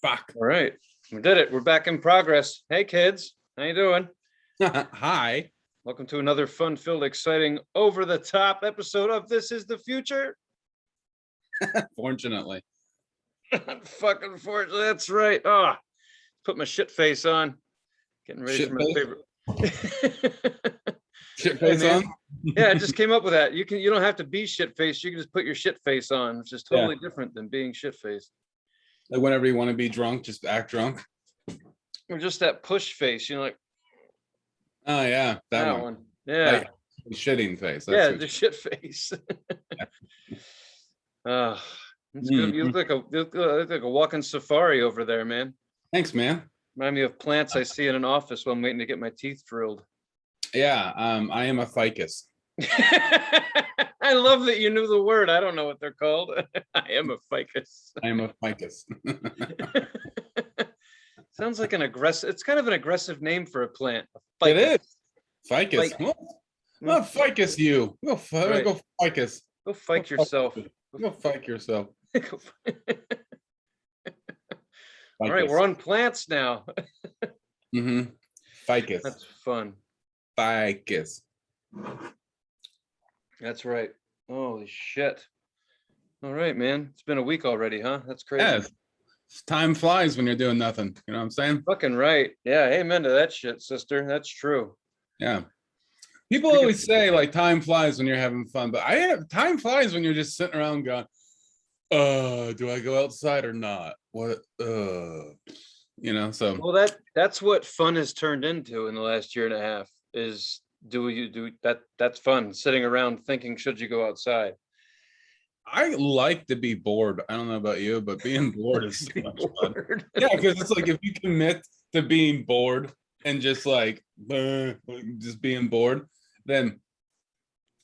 Fuck. All right, we did it. We're back in progress. Hey, kids, how you doing? Hi. Welcome to another fun-filled, exciting, over-the-top episode of This Is the Future. Fortunately. Fucking fortunately, that's right. Oh, put my shit face on. Getting ready Shit for my face? favorite. Shit Hey, face man. on? Yeah, I just came up with that. You don't have to be shit faced. You can just put your shit face on, which is totally different than being shit faced. Like whenever you want to be drunk, just act drunk. Or just that push face, like Oh yeah, that one. Yeah. Like shitting face. Yeah, the shit face. It's good. You look like a walking safari over there, man. Thanks, man. Remind me of plants I see in an office while I'm waiting to get my teeth drilled. Yeah, I am a ficus. I love that you knew the word. I don't know what they're called. I am a ficus. I am a ficus. Sounds like an aggressive. It's kind of an aggressive name for a plant. A it is. Ficus. Well, ficus you. Go ficus. Go fike yourself. Go fike yourself. All right, we're on plants now. Ficus. That's fun. Ficus. That's right. Holy shit. All right, man. It's been a week already, huh? That's crazy. Yes. Time flies when you're doing nothing. You know what I'm saying? Fucking right. Yeah, amen to that shit, sister. That's true. Yeah. People always say like time flies when you're having fun, but time flies when you're just sitting around going, do I go outside or not? What so well, that's what fun has turned into in the last year and a half is that's fun, sitting around thinking, should you go outside? I like to be bored. I don't know about you, but being bored is so much fun. Yeah, because it's like if you commit to being bored and just just being bored, then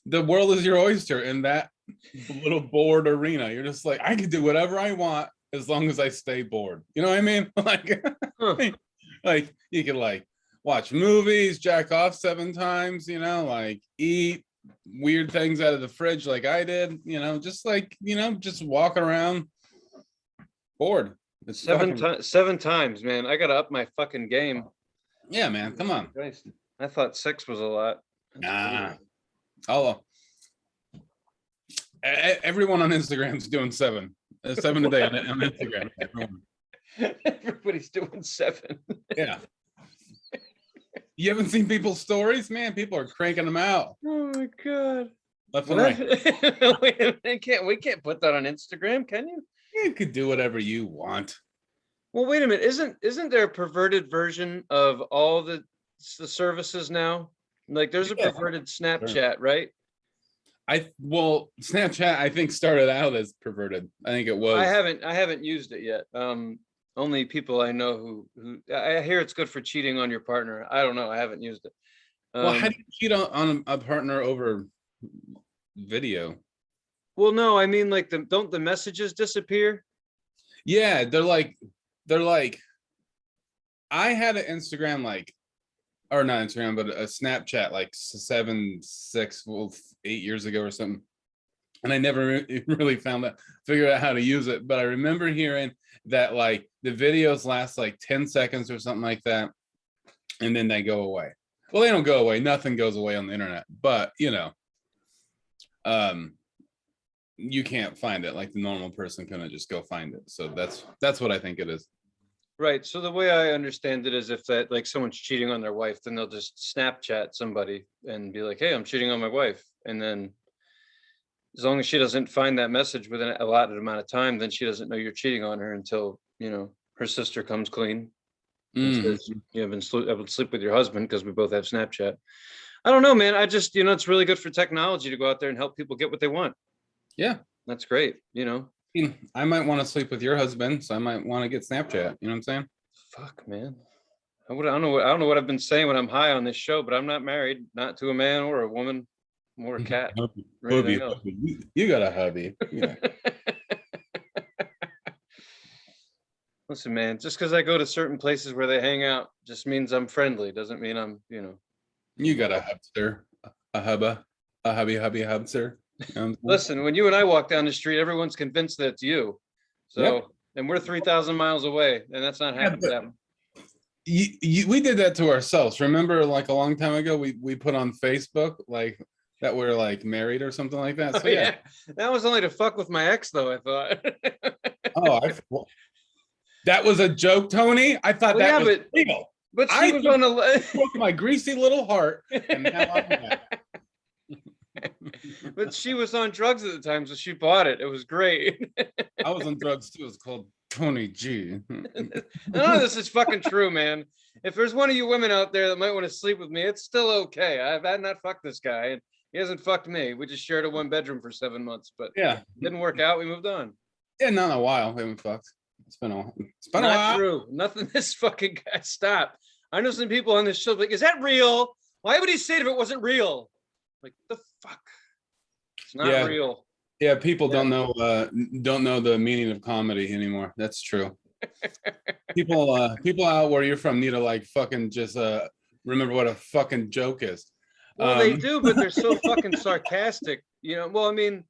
the world is your oyster in that little bored arena. You're just like, I can do whatever I want as long as I stay bored. You know what I mean? Like you can watch movies, jack off 7 times, eat weird things out of the fridge like I did, just walking around bored. It's 7 times, man. I gotta up my fucking game. Yeah, man, come on. Christ. I thought 6 was a lot. Nah. Everyone on Instagram's doing 7 a day on Instagram. Everybody's doing 7. Yeah. You haven't seen people's stories, man? People are cranking them out. Oh my god. Left and right. We can't put that on Instagram, can you? You could do whatever you want. Well, wait a minute. Isn't there a perverted version of all the services now? Like there's a perverted Snapchat, right? Snapchat I think started out as perverted. I think it was. I haven't used it yet. Only people I know who I hear it's good for cheating on your partner. I don't know. I haven't used it. Well, how do you cheat on a partner over video? Well, no, I mean don't the messages disappear? Yeah, they're like I had an Instagram or not Instagram, but a Snapchat 8 years ago or something. And I never really figured out how to use it. But I remember hearing that the videos last 10 seconds or something like that. And then they go away. Well, they don't go away. Nothing goes away on the internet. But, you can't find it. Like the normal person couldn't just go find it. So that's what I think it is. Right. So the way I understand it is if that someone's cheating on their wife, then they'll just Snapchat somebody and be like, hey, I'm cheating on my wife. And then as long as she doesn't find that message within an allotted amount of time, then she doesn't know you're cheating on her until, her sister comes clean. And says, I would sleep with your husband because we both have Snapchat. I don't know, man. I just, it's really good for technology to go out there and help people get what they want. Yeah. That's great. I might want to sleep with your husband, so I might want to get Snapchat. You know what I'm saying? Fuck, man. I don't know what I've been saying when I'm high on this show, but I'm not married, not to a man or a woman or a cat. Hubby. You got a hubby. Yeah. Listen, man, just because I go to certain places where they hang out just means I'm friendly. Doesn't mean I'm, You got a hubster, a hubby hubster. Listen, when you and I walk down the street, everyone's convinced that it's you. So And we're 3,000 miles away, and that's not Yeah, happening. we did that to ourselves. Remember, like a long time ago, we put on Facebook like that we're like married or something like that. So yeah. That was only to fuck with my ex, though. I thought. Oh, that was a joke, Tony. I thought Well, that yeah, was real. but she I was on a. broke my greasy little heart, and now I'm back. But she was on drugs at the time, so she bought it. It was great. I was on drugs too. It's called Tony G. None of this is fucking true, man. If there's one of you women out there that might want to sleep with me, it's still okay. I've had not fucked this guy, and he hasn't fucked me. We just shared a 1-bedroom for 7 months, but Yeah, didn't work out. We moved on. yeah, not in a while. We haven't fucked. It's been a Not while. true. Nothing. This fucking guy. Stop. I know some people on this show like, is that real? Why would he say it if it wasn't real? Like the fuck. It's not real. Yeah, people don't know the meaning of comedy anymore. That's true. People out where you're from need to like fucking just remember what a fucking joke is. Well, they do, but they're so fucking sarcastic. Well, I mean,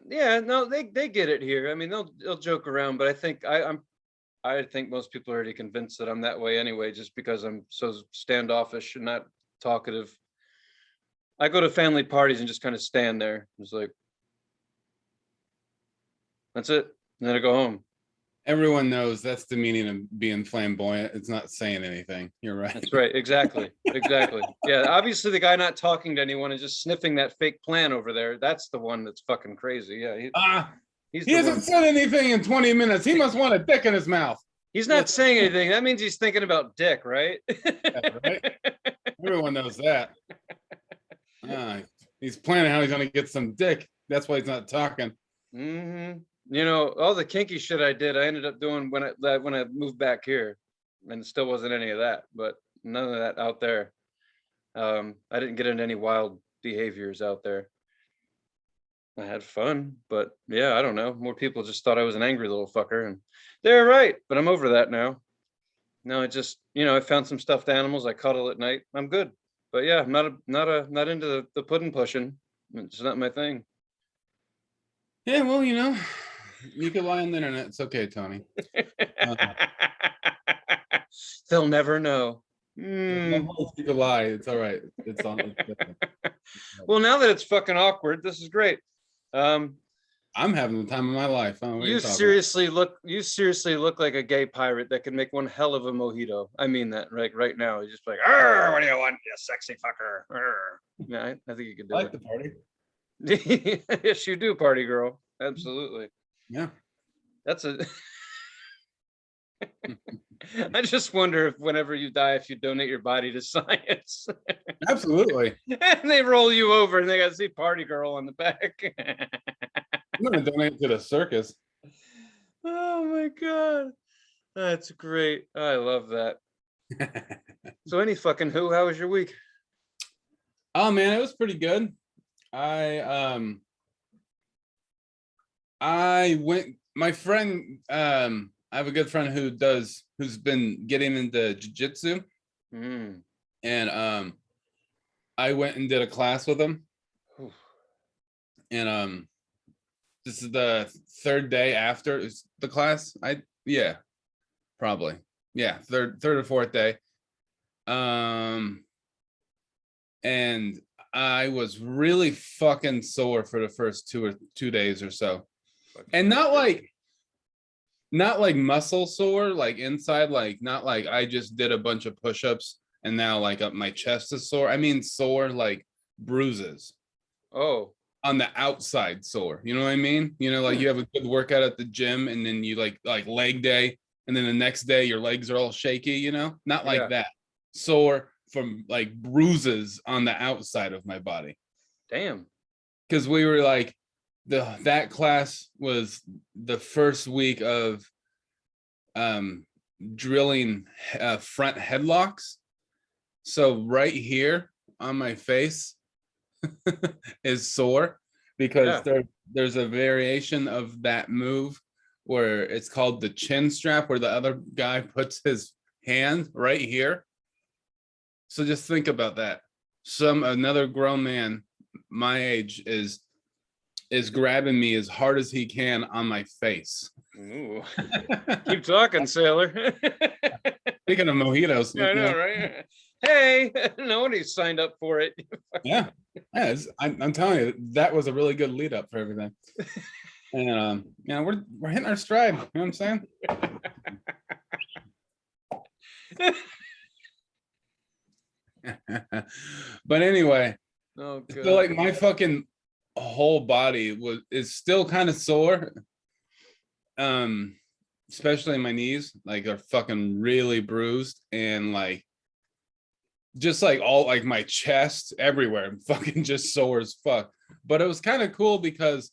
yeah, no, they get it here. I mean, they'll joke around, but I think I think most people are already convinced that I'm that way anyway, just because I'm so standoffish and not talkative. I go to family parties and just kind of stand there. It's like, that's it. And then I go home. Everyone knows that's the meaning of being flamboyant. It's not saying anything. You're right. That's right. Exactly. Yeah. Obviously, the guy not talking to anyone and just sniffing that fake plant over there. That's the one that's fucking crazy. Yeah. He hasn't said anything in 20 minutes. He must want a dick in his mouth. He's not saying anything. That means he's thinking about dick, right? Yeah, right? Everyone knows that. He's planning how he's going to get some dick. That's why he's not talking. Mm-hmm. All the kinky shit I did, I ended up doing when I moved back here, and it still wasn't any of that. But none of that out there. I didn't get into any wild behaviors out there. I had fun, but yeah, I don't know. More people just thought I was an angry little fucker, and they're right. But I'm over that now. No, I just, I found some stuffed animals. I cuddle at night. I'm good. But yeah, I'm not into the pudding pushing. It's not my thing. Yeah, well, you can lie on the internet. It's okay, Tony. They'll never know. You can lie. It's all right. It's on. Well, now that it's fucking awkward, this is great. I'm having the time of my life. You seriously look like a gay pirate that can make one hell of a mojito. I mean that right now. You're just like, what do you want, you sexy fucker? Yeah, I think you could do it. The party. Yes, you do, party girl. Absolutely. Yeah. That's a. I just wonder if whenever you die, if you donate your body to science. Absolutely. And they roll you over and they got to see party girl on the back. I'm going to donate to the circus. Oh my God. That's great. I love that. So how was your week? Oh man, it was pretty good. I went, my friend, I have a good friend who's been getting into jiu-jitsu. And I went and did a class with him. And this is the third day after the class. Probably. Yeah, third or fourth day. And I was really fucking sore for the first 2 days or so. And not like muscle sore, like inside, like not like I just did a bunch of push-ups and now like my chest is sore. I mean sore like bruises. Oh. On the outside sore. You know what I mean? Like you have a good workout at the gym and then you like leg day and then the next day your legs are all shaky, Not like that. Sore from like bruises on the outside of my body. Damn. Because we were like, that class was the first week of drilling front headlocks. So right here on my face is sore because there's a variation of that move where it's called the chin strap, where the other guy puts his hand right here. So just think about that. Another grown man my age is grabbing me as hard as he can on my face. Ooh. Keep talking, sailor. Speaking of mojitos, I know, right? Hey, nobody signed up for it. yeah, I'm telling you, that was a really good lead up for everything. And you know, we're hitting our stride. You know what I'm saying? But anyway, Oh, God. so like my fucking whole body is still kind of sore. Especially my knees, like are fucking really bruised, and like just like all like my chest everywhere, I'm fucking just sore as fuck. But it was kind of cool because,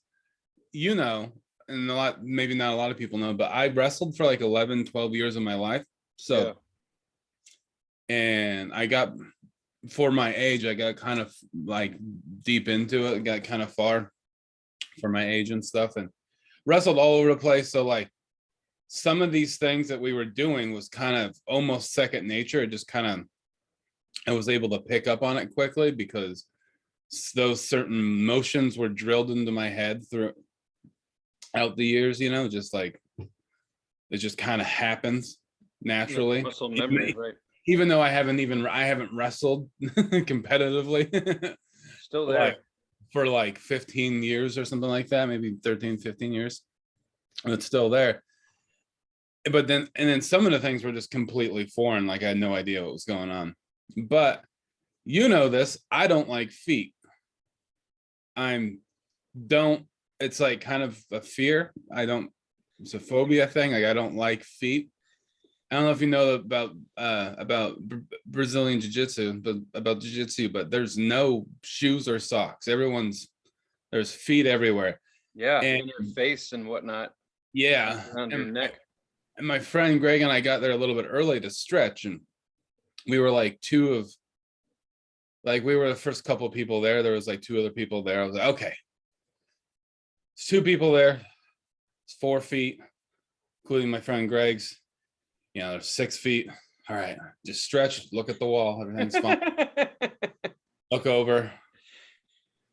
you know, and a lot, maybe not a lot of people know, but I wrestled for like 11, 12 years of my life. So, Yeah. and I got, for my age, I got kind of like deep into it, got kind of far for my age and stuff, and wrestled all over the place. So like some of these things that we were doing was kind of almost second nature. It just kind of, I was able to pick up on it quickly because those certain motions were drilled into my head throughout the years, you know, just like it just kind of happens naturally. Muscle memory, right? Even though I haven't wrestled competitively Still there. for like 15 years or something like that, maybe 13, 15 years. And it's still there. But then some of the things were just completely foreign. Like I had no idea what was going on. But you know this, I don't like feet. Don't, it's like kind of a fear. It's a phobia thing. Like I don't like feet. I don't know if you know about Brazilian jiu-jitsu, but there's no shoes or socks. There's feet everywhere. Yeah, And in your face and whatnot. yeah, Around your neck. and my friend Greg and I got there a little bit early to stretch, and we were like we were the first couple of people there. There was like two other people there. I was like, okay, it's two people there. It's 4 feet, including my friend Greg's. You know, there's 6 feet. All right, just stretch, look at the wall, everything's fine. Look over,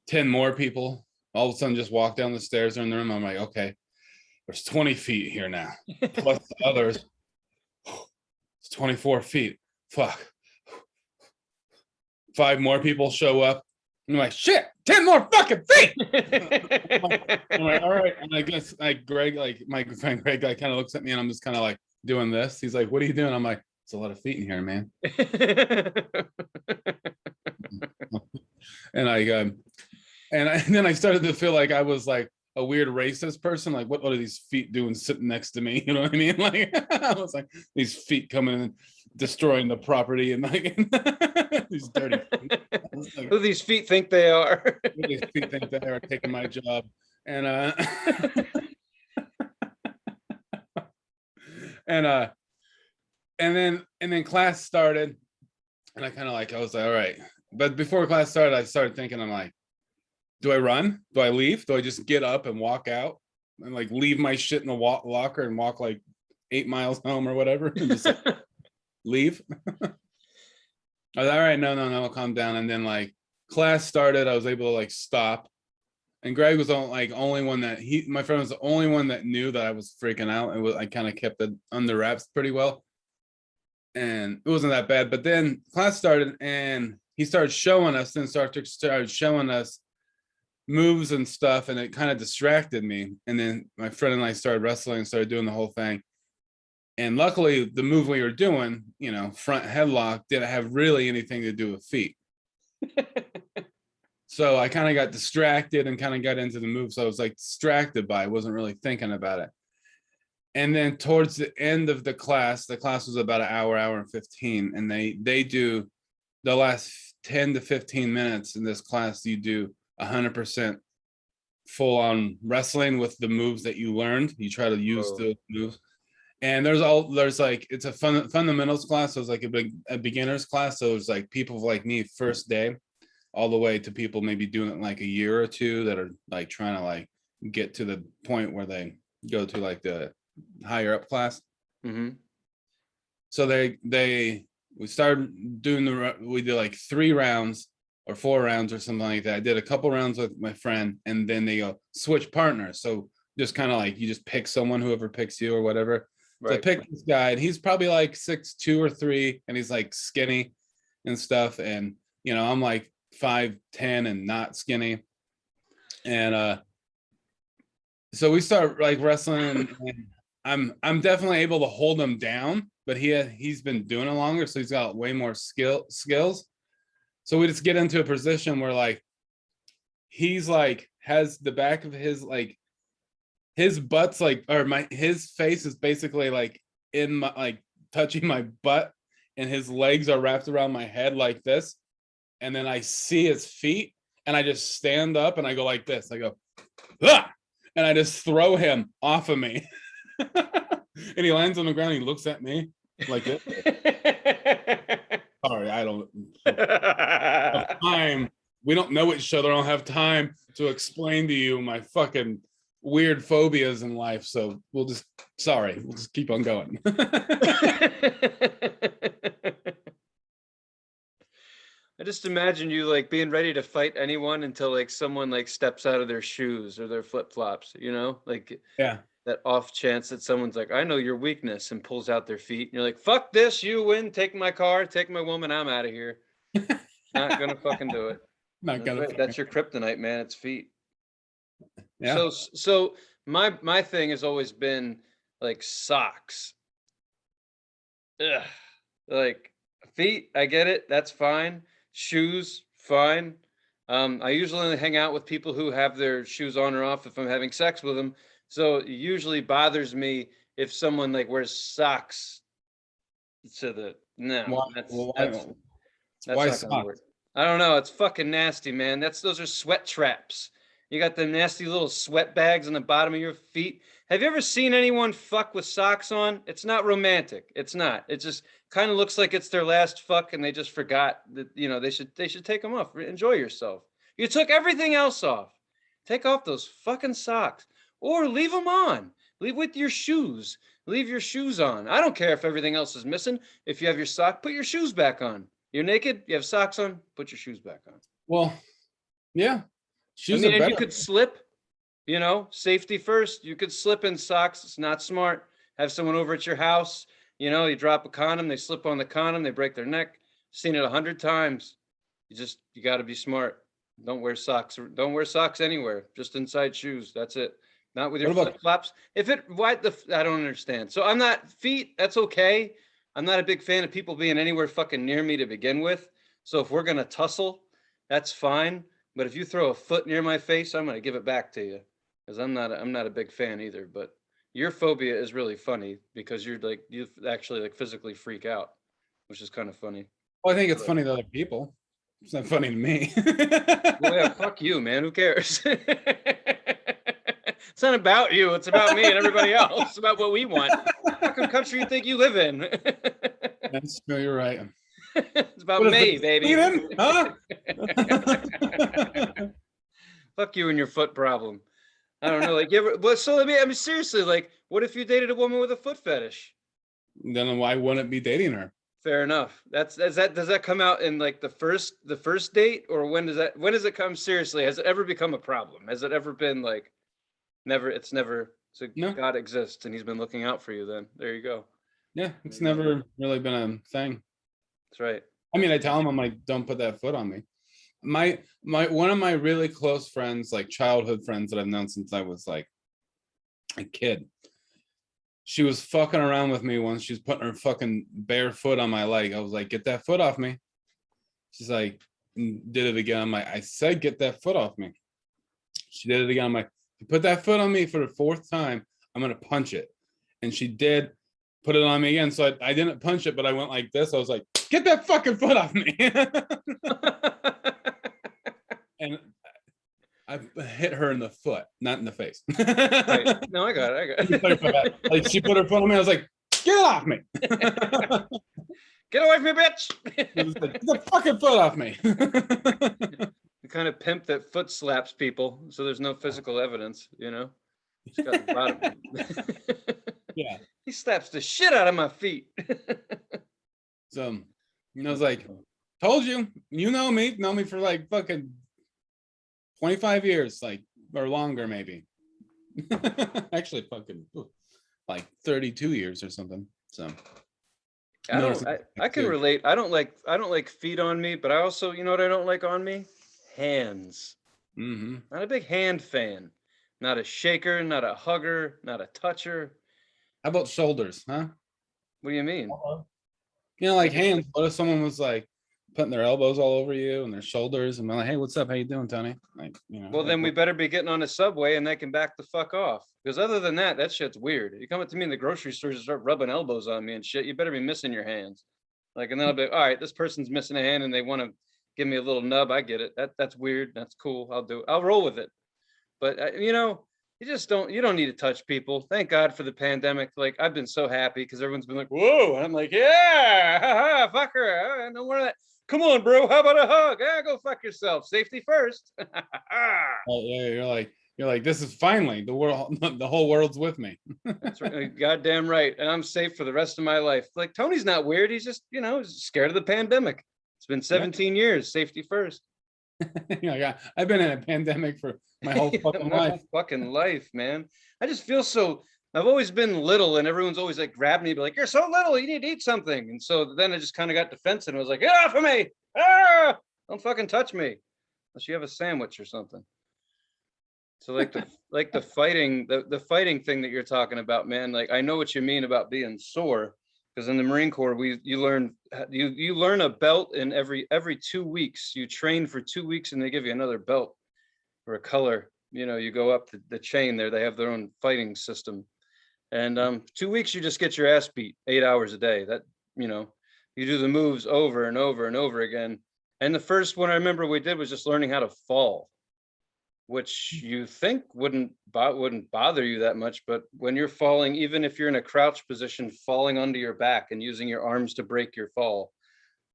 10 more people. All of a sudden, just walk down the stairs in the room. I'm like, okay, there's 20 feet here now, plus the others. It's 24 feet. Fuck. 5 more people show up. I'm like, shit, 10 more fucking feet. I'm like, all right. And I guess like Greg, like my friend Greg, like kind of looks at me, and I'm just kind of like doing this. He's like, what are you doing? I'm like, it's a lot of feet in here, man. And then I started to feel like I was like a weird racist person. Like, what are these feet doing sitting next to me? You know what I mean? Like, I was like, these feet coming and destroying the property, and like these dirty feet. Like, who these feet think they are. who these feet think they are taking my job. And and then class started, and I was like, all right. But before class started, I started thinking, I'm like, do I run? Do I leave? Do I just get up and walk out and like leave my shit in the locker and walk like 8 miles home or whatever and just like, leave? I was all right, no, I'll calm down. And then like class started, I was able to like stop. And Greg was only one that my friend was the only one that knew that I was freaking out. I kind of kept it under wraps pretty well. And it wasn't that bad. But then class started, and he started showing us, then started showing us moves and stuff, and it kind of distracted me. And then my friend and I started wrestling and started doing the whole thing. And luckily, the move we were doing, you know, front headlock, didn't have really anything to do with feet. So I kind of got distracted and kind of got into the move. So I was like distracted by it, wasn't really thinking about it. And then towards the end of the class was about an hour and 15. And they do the last 10 to 15 minutes in this class, you do 100% full on wrestling with the moves that you learned. You try to use those moves. And there's like, it's a fundamentals class. So it's like a beginner's class. So it's like people like me first day, all the way to people maybe doing it like a year or two that are like trying to like get to the point where they go to like the higher up class. Mm-hmm. So we started doing we did like 3 rounds or 4 rounds or something like that. I did a couple rounds with my friend, and then they go switch partners. So just kind of like you just pick someone, whoever picks you or whatever. So I Right. picked this guy, and he's probably like 6'2" or 3, and he's like skinny and stuff. And I'm like 5'10" and not skinny. And so we start like wrestling, and I'm definitely able to hold him down, but he's been doing it longer, so he's got way more skills. So we just get into a position where like he's like has the back of his like his butt's like or his face is basically like in my like touching my butt, and his legs are wrapped around my head like this, and then I see his feet, and I just stand up and I go like this. I go, ah! And I just throw him off of me. And he lands on the ground. He looks at me like it. Sorry, I don't have time. We don't know each other. I don't have time to explain to you my fucking weird phobias in life. So we'll just keep on going. I just imagine you like being ready to fight anyone until like someone like steps out of their shoes or their flip-flops, like Yeah. that off chance that someone's like, I know your weakness, and pulls out their feet. And you're like, fuck this, you win, take my car, take my woman, I'm out of here. Not gonna fucking do it. Not gonna. Right. That's your kryptonite, man. It's feet. Yeah. So my thing has always been like socks. Ugh. Like feet, I get it. That's fine. Shoes, fine. I usually only hang out with people who have their shoes on or off if I'm having sex with them. So it usually bothers me if someone like wears socks to the that's why not gonna work. I don't know. It's fucking nasty, man. Those are sweat traps. You got the nasty little sweat bags on the bottom of your feet. Have you ever seen anyone fuck with socks on? It's not romantic. It's not. It just kind of looks like it's their last fuck, and they just forgot that they should take them off. Enjoy yourself. You took everything else off. Take off those fucking socks, or leave them on. Leave with your shoes. Leave your shoes on. I don't care if everything else is missing. If you have your sock, put your shoes back on. You're naked. You have socks on. Put your shoes back on. Well, yeah. Shoes and you could slip, safety first. You could slip in socks. It's not smart. Have someone over at your house. You drop a condom. They slip on the condom. They break their neck. Seen it 100 times. You got to be smart. Don't wear socks. Don't wear socks anywhere. Just inside shoes. That's it. Not with your flip flops. I don't understand. So I'm not feet. That's okay. I'm not a big fan of people being anywhere fucking near me to begin with. So if we're gonna tussle, that's fine. But if you throw a foot near my face, I'm gonna give it back to you, because I'm not a big fan either. But your phobia is really funny because you actually like physically freak out, which is kind of funny. Well, I think it's funny to other people. It's not funny to me. Well, yeah, fuck you, man. Who cares? It's not about you. It's about me and everybody else. It's about what we want. What fucking country you think you live in? That's no, you're right. It's about me, baby. Huh? Fuck you and your foot problem. I don't know. Like, I mean, seriously, like, what if you dated a woman with a foot fetish? Then why wouldn't be dating her? Fair enough. Does that come out in like the first date, or when does it come seriously? Has it ever become a problem? Has it ever been like never? It's never. So no. God exists and he's been looking out for you. Then there you go. Yeah, it's never really been a thing. That's right. I mean, I tell him, I'm like, don't put that foot on me. My one of my really close friends, like childhood friends that I've known since I was like a kid, she was fucking around with me once. She's putting her fucking bare foot on my leg. I was like, get that foot off me. She's like, did it again. I'm like, I said, get that foot off me. She did it again. I'm like, you put that foot on me for the 4th time, I'm gonna punch it. And she did put it on me again. So I didn't punch it, but I went like this. I was like, get that fucking foot off me. And I hit her in the foot, not in the face. Right. No, I got it. Like, she put her foot on me. I was like, get it off me. Get away from me, bitch. Like, get the fucking foot off me. The kind of pimp that foot slaps people, so there's no physical evidence, He's got the bottom. Yeah. He slaps the shit out of my feet. So, I was like, told you, know me for like fucking 25 years, like, or longer maybe. Actually, fucking like 32 years or something. So I can relate. I don't like feet on me, but I also, you know what I don't like on me? Hands. Mm-hmm. Not a big hand fan. Not a shaker, not a hugger, not a toucher. How about shoulders, huh? What do you mean? You know, like Like hands. What if someone was like putting their elbows all over you and their shoulders and I'm like, hey, what's up? How you doing, Tony? Like, you know, well, like, then we better be getting on a subway and they can back the fuck off. Because other than that, that shit's weird. You come up to me in the grocery store and start rubbing elbows on me and shit, you better be missing your hands. Like, and then I'll be, all right, this person's missing a hand and they want to give me a little nub. I get it. That's weird. That's cool. I'll do it. I'll roll with it. But you know, you don't need to touch people. Thank God for the pandemic. Like, I've been so happy because everyone's been like, whoa. And I'm like, yeah, fucker. No more of that. Come on, bro. How about a hug? Yeah, go fuck yourself. Safety first. oh, yeah, you're like, this is finally the world, the whole world's with me. That's right. Goddamn right. And I'm safe for the rest of my life. Like, Tony's not weird. He's just, you know, scared of the pandemic. It's been 17 years. Safety first. Yeah, I've been in a pandemic for my whole fucking my life. whole fucking life, man. I just feel so. I've always been little, and everyone's always like grabbed me, be like, "You're so little, you need to eat something." And so then I just kind of got defensive and was like, "Get off of me! Ah! Don't fucking touch me, unless you have a sandwich or something." So the fighting, the fighting thing that you're talking about, man. Like, I know what you mean about being sore, because in the Marine Corps, you learn a belt in every 2 weeks. You train for 2 weeks, and they give you another belt or a color. You know, you go up the chain there. They have their own fighting system, and 2 weeks you just get your ass beat 8 hours a day. That, you know, you do the moves over and over and over again. And the first one I remember we did was just learning how to fall, which you think wouldn't bother you that much, but when you're falling, even if you're in a crouch position, falling onto your back and using your arms to break your fall,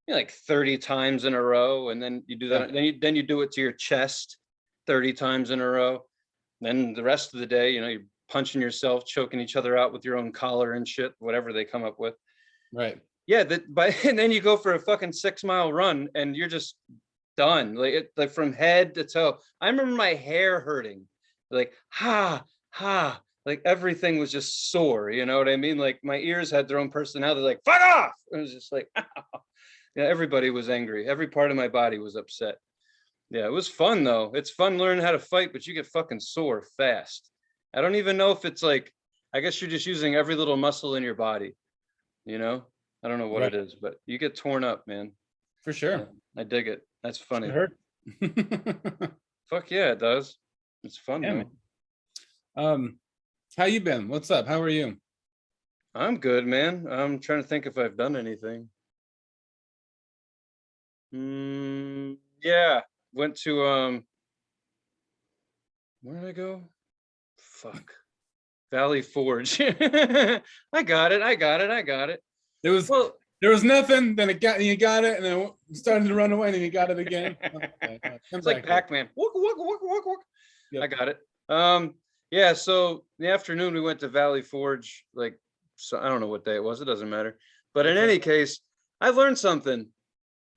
you know, like 30 times in a row, and then you do that, then you do it to your chest 30 times in a row. Then the rest of the day, you know, you're punching yourself, choking each other out with your own collar and shit, whatever they come up with. Right. Yeah, and then you go for a fucking 6-mile run and you're just done, like from head to toe. I remember my hair hurting, like like everything was just sore. You know what I mean? Like, my ears had their own personality. Like, fuck off! It was just like, yeah, everybody was angry. Every part of my body was upset. Yeah, it was fun though. It's fun learning how to fight, but you get fucking sore fast. I don't even know if it's like, I guess you're just using every little muscle in your body. You know, I don't know what it is, but you get torn up, man. For sure. Yeah, I dig it. That's funny. It hurt. Fuck yeah, it does. It's fun, Yeah, though. How you been? What's up? How are you? I'm good, man. I'm trying to think if I've done anything. Yeah. Went to where did I go? Fuck. Valley Forge. I got it. There was nothing, then you got it, and then it started to run away, and then you got it again. Okay, it's like Pac-Man. Walk. Yep. I got it. Yeah, so in the afternoon we went to Valley Forge, like, so I don't know what day it was, it doesn't matter. But in any case, I learned something.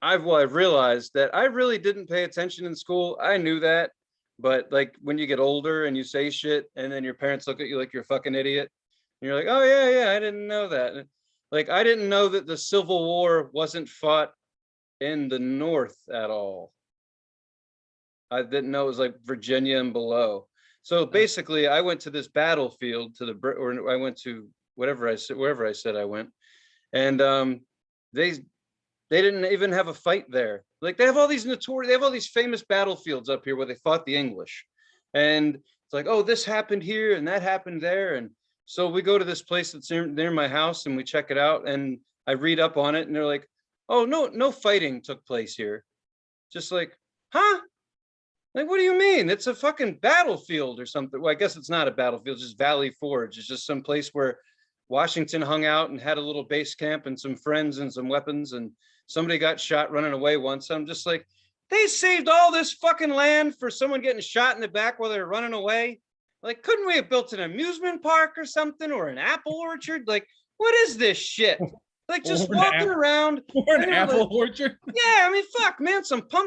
I've realized that I really didn't pay attention in school. I knew that, but like, when you get older and you say shit and then your parents look at you like you're a fucking idiot, and you're like, oh yeah, I didn't know that. Like, I didn't know that the Civil War wasn't fought in the North at all. I didn't know it was like Virginia and below. So basically, I went to this battlefield or I went to wherever I said I went, and they didn't even have a fight there. Like, they have all these famous battlefields up here where they fought the English, and it's like, oh, this happened here and that happened there. And so we go to this place that's near my house and we check it out, and I read up on it, and they're like, oh, no fighting took place here. Just like, huh? Like, what do you mean? It's a fucking battlefield or something. Well, I guess it's not a battlefield, it's just Valley Forge. It's just some place where Washington hung out and had a little base camp and some friends and some weapons, and somebody got shot running away once. I'm just like, they saved all this fucking land for someone getting shot in the back while they're running away? Like, couldn't we have built an amusement park or something, or an apple orchard? Like, what is this shit? Like, just walking around. Or an apple orchard? Yeah, I mean, fuck, man,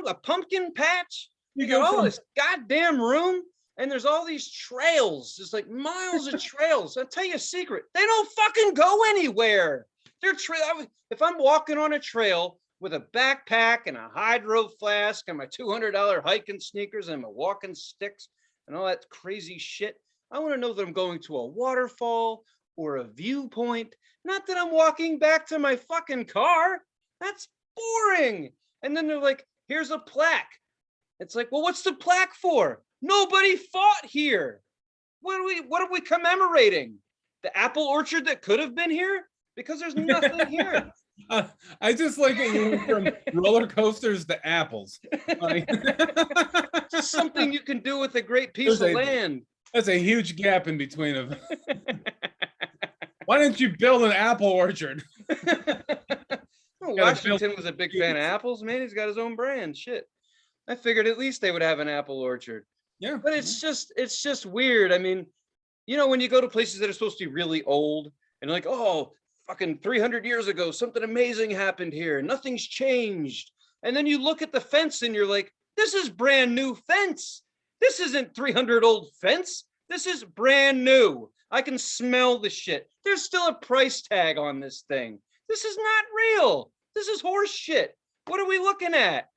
a pumpkin patch. You got all this goddamn room. And there's all these trails, just like miles of trails. I'll tell you a secret. They don't fucking go anywhere. They're if I'm walking on a trail with a backpack and a hydro flask and my $200 hiking sneakers and my walking sticks and all that crazy shit, I want to know that I'm going to a waterfall or a viewpoint, not that I'm walking back to my fucking car. That's boring. And then they're like, here's a plaque. It's like, well, what's the plaque for? Nobody fought here. What are we commemorating? The apple orchard that could have been here? Because there's nothing here. I just like it. You went from roller coasters to apples. Like, just something you can do with a great piece of land. That's a huge gap in between of. Why didn't you build an apple orchard? Washington was a big fan of apples, man. He's got his own brand. Shit. I figured at least they would have an apple orchard. Yeah. But it's just weird. I mean, you know, when you go to places that are supposed to be really old and like, oh, fucking 300 years ago, something amazing happened here. Nothing's changed. And then you look at the fence and you're like, this is brand new fence. This isn't 300 old fence. This is brand new. I can smell the shit. There's still a price tag on this thing. This is not real. This is horse shit. What are we looking at?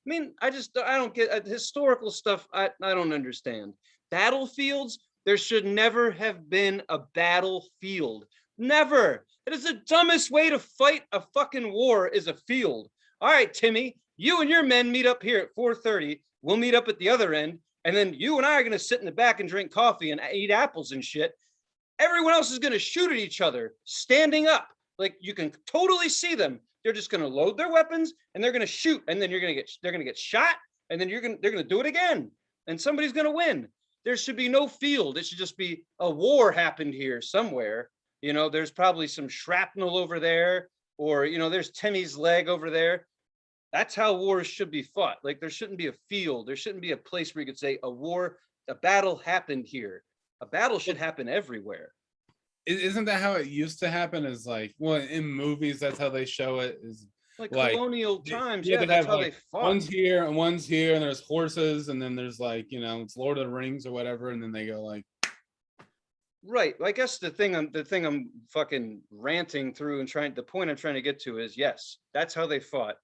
I mean, I don't get historical stuff. I don't understand. Battlefields, there should never have been a battlefield. Never. It is the dumbest way to fight a fucking war is a field. All right, Timmy, you and your men meet up here at 4:30. We'll meet up at the other end. And then you and I are going to sit in the back and drink coffee and eat apples and shit. Everyone else is going to shoot at each other, standing up. Like you can totally see them. They're just going to load their weapons and they're going to shoot. And then they're going to get shot. And then they're going to do it again. And somebody's going to win. There should be no field. It should just be a war happened here somewhere. You know, there's probably some shrapnel over there, or, you know, there's Timmy's leg over there. That's how wars should be fought. Like there shouldn't be a field. There shouldn't be a place where you could say a battle happened here. A battle should happen everywhere. Isn't that how it used to happen? Is like, well, in movies, that's how they show it. Is like colonial times. Yeah, that's how they fought. One's here, and there's horses, and then there's like, you know, it's Lord of the Rings or whatever, and then they go like. Right. I guess the thing I'm fucking ranting through and the point I'm trying to get to is, yes, that's how they fought.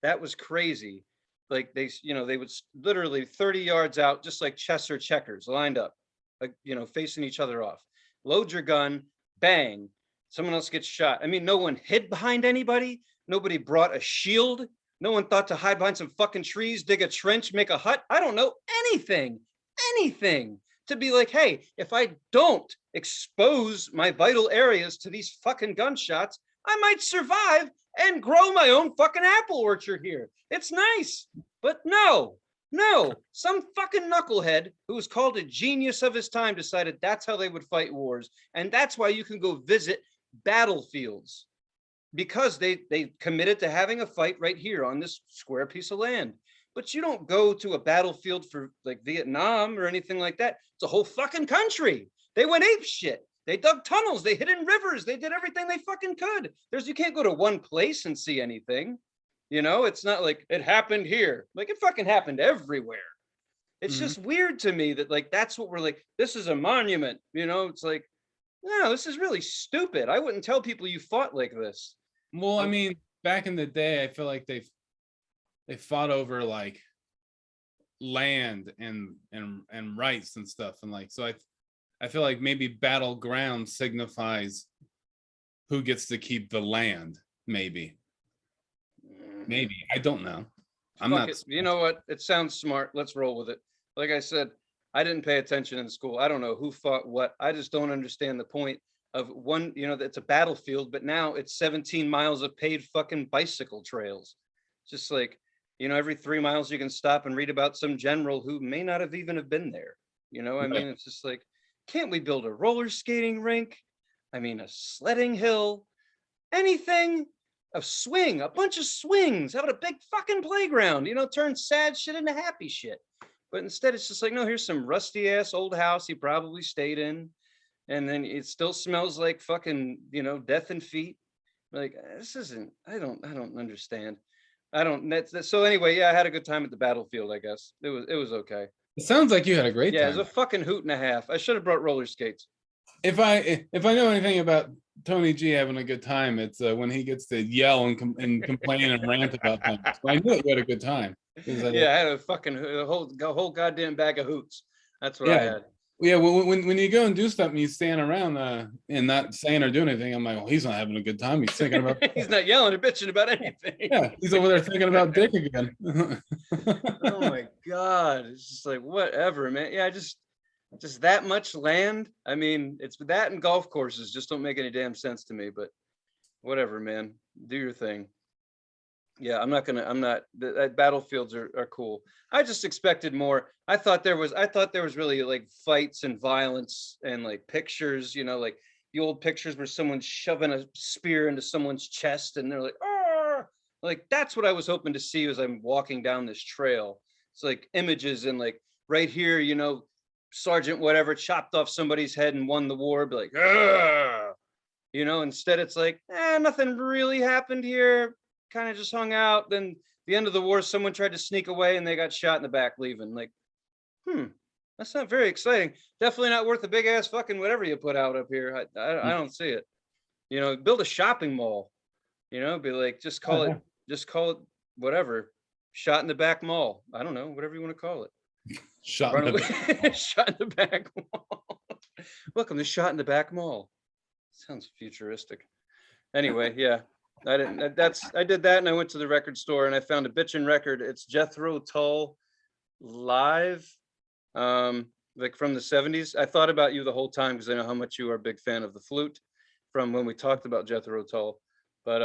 That was crazy. Like they would literally 30 yards out, just like chess or checkers, lined up, like, you know, facing each other off. Load your gun, bang, someone else gets shot. I mean, no one hid behind anybody. Nobody brought a shield. No one thought to hide behind some fucking trees, dig a trench, make a hut. I don't know anything to be like, hey, if I don't expose my vital areas to these fucking gunshots, I might survive and grow my own fucking apple orchard here. It's nice, but no, some fucking knucklehead who was called a genius of his time decided that's how they would fight wars. And that's why you can go visit battlefields, because they committed to having a fight right here on this square piece of land. But you don't go to a battlefield for like Vietnam or anything like that. It's a whole fucking country. They went ape shit. They dug tunnels. They hid in rivers. They did everything they fucking could. You can't go to one place and see anything. You know, it's not like it happened here. Like it fucking happened everywhere. It's just weird to me that like, that's what we're like, this is a monument. You know, it's like, no, this is really stupid. I wouldn't tell people you fought like this. Well, I mean, back in the day, I feel like they fought over like land and rights and stuff. And like, so I feel like maybe battleground signifies who gets to keep the land. Maybe I don't know. I'm not. You know what? It sounds smart. Let's roll with it. Like I said, I didn't pay attention in school. I don't know who fought what. I just don't understand the point of one. You know, it's a battlefield, but now it's 17 miles of paved fucking bicycle trails. Just like, you know, every 3 miles you can stop and read about some general who may not have even have been there. You know, I mean, it's just like, can't we build a roller skating rink? I mean, a sledding hill, anything. A bunch of swings, have a big fucking playground, you know, turn sad shit into happy shit. But instead it's just like, no, here's some rusty ass old house he probably stayed in. And then it still smells like fucking, you know, death and feet. Like, this isn't, I don't understand. So anyway, yeah, I had a good time at the battlefield, I guess. It was okay. It sounds like you had a great Yeah, it was time. a fucking hoot and a half. I should have brought roller skates. If I know anything about Tony G having a good time, it's when he gets to yell and complain and rant about things. So I knew you had a good time. Yeah, I had a fucking whole goddamn bag of hoots. That's what I Yeah, had. yeah. When you go and do stuff and you stand around and not saying or doing anything, I'm like, well, he's not having a good time. He's thinking about He's not yelling or bitching about anything. yeah, he's over there thinking about dick again. Oh my god, it's just like whatever, man. Yeah, just that much land. I mean, it's that and golf courses just don't make any damn sense to me. But whatever, man. Do your thing. Yeah, I'm not battlefields are cool. I just expected more. I thought there was really like fights and violence and like pictures, like the old pictures where someone's shoving a spear into someone's chest and they're like, oh, like that's what I was hoping to see as I'm walking down this trail. It's like images and like right here, Sergeant whatever chopped off somebody's head and won the war, be like, ah, instead it's like, nothing really happened here, kind of just hung out. Then the end of the war, someone tried to sneak away and they got shot in the back leaving. Like, that's not very exciting. Definitely not worth a big ass fucking whatever you put out up here. I don't see it. Build a shopping mall. Be like, just call it whatever. Shot in the back mall. I don't know, whatever you want to call it. Shot in the back. Shot in the back mall. Welcome to Shot in the Back Mall. Sounds futuristic. Anyway, yeah. I did that and I went to the record store and I found a bitchin' record. It's Jethro Tull live, like from the 70s. I thought about you the whole time because I know how much you are a big fan of the flute from when we talked about Jethro Tull. But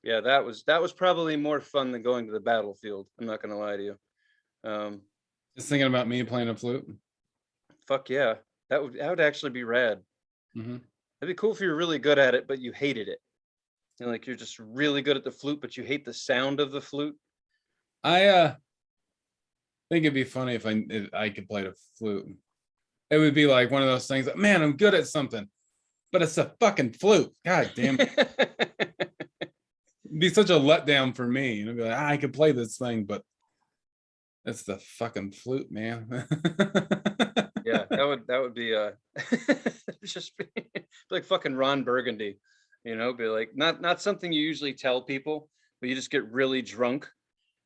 yeah, that was probably more fun than going to the battlefield. I'm not gonna lie to you. Just thinking about me playing a flute. Fuck yeah, that would actually be rad. Mm-hmm. It'd be cool if you're really good at it, but you hated it. Like you're just really good at the flute, but you hate the sound of the flute. I think it'd be funny if I could play the flute. It would be like one of those things that, man, I'm good at something, but it's a fucking flute. God damn it. It'd be such a letdown for me. Be like, I could play this thing, but it's the fucking flute, man. Yeah, that would be just be like fucking Ron Burgundy, be like not something you usually tell people, but you just get really drunk,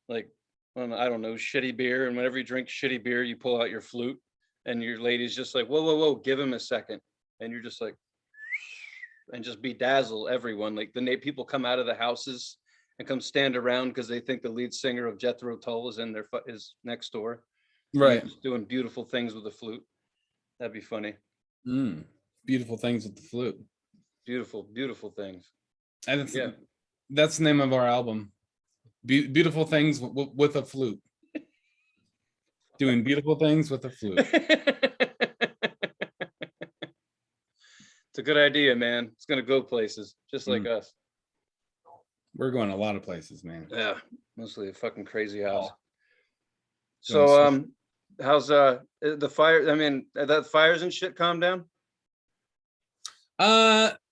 like I don't know, shitty beer, and whenever you drink shitty beer, you pull out your flute, and your lady's just like, whoa, give him a second, and you're just like, and just bedazzle everyone. Like people come out of the houses and come stand around because they think the lead singer of Jethro Tull is next door. Right. Just doing beautiful things with the flute. That'd be funny. Beautiful things with the flute. Beautiful things. And that's the name of our album. Beautiful things with a flute. Doing beautiful things with a flute. It's a good idea, man. It's gonna go places, just like us. We're going a lot of places, man. Yeah, mostly a fucking crazy house. So how's the fire? I mean, that fires and shit calmed down?